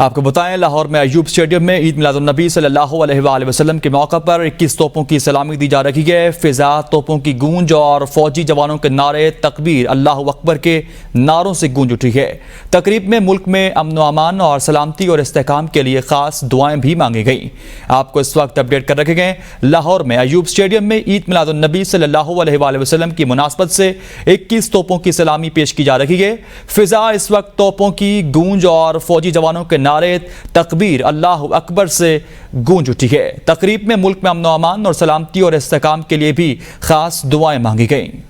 आपको बताएं, लाहौर में अयूब स्टेडियम में ईद मिलादुन्नबी सल्लल्लाहु अलैहि वसल्लम के मौका पर 21 तोपों की सलामी दी जा रही है। फिजा तोपों की गूंज और फौजी जवानों के नारे तकबीर अल्लाह अकबर के नारों से गूंज उठी है। तकरीब में मुल्क में अमन व अमान और सलामती और इस्तेहकाम के लिए खास दुआएं भी मांगी गई। आपको इस वक्त अपडेट कर रखे गए, लाहौर में अयूब स्टेडियम में ईद मिलादुन्नबी सल्लल्लाहु अलैहि वसल्लम की मुनासबत से 21 तोपों की सलामी पेश की जा रही है। फिजा इस वक्त तोपों की गूंज और फौजी जवानों के नारे तकबीर अल्लाह अकबर से गूंज उठी है। तकरीब में मुल्क में अमन व अमान और सलामती और इस्तेहकाम के लिए भी खास दुआएं मांगी गईं।